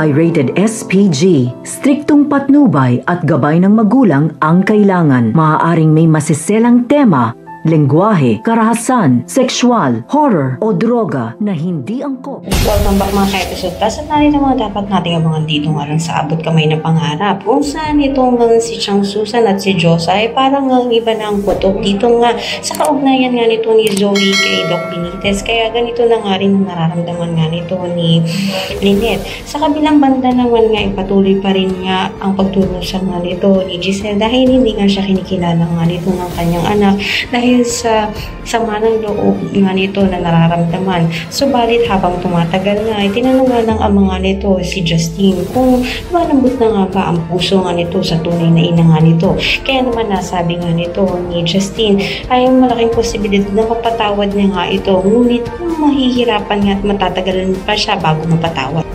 ay rated SPG. Striktong patnubay at gabay ng magulang ang kailangan. Maaaring may masiselang tema, lengguwahe, karahasan, sexual, horror o droga na hindi angkop. Welcome back mga ka-episode. At narito mga dapat nating abangan dito nga lang sa abot kamay na pangarap. Kung saan itong si Chang Susan at si Josa ay parang iba na ang putok dito nga sa kaugnayan nga nito ni Zoe kay Doc Benitez. Kaya ganito na nga rin ang nararamdaman nga nito ni Lynette. Sa kabilang banda naman nga ipatuloy pa rin nga ang pagturusan nga nito ni Giselle dahil hindi nga siya kinikilala nga nito ng kanyang anak dahil sa sama ng loob nga nito na nararamdaman. Subalit habang tumatagal nga, tinanong nga ng ama nga nito si Justine kung malambot na nga ba ang puso nga nito sa tunay na ina nga nito. Kaya naman nasabi nga nito ni Justine ay malaking posibilidad na mapatawad niya nga ito, ngunit mahihirapan nga at matatagalan pa siya bago mapatawad.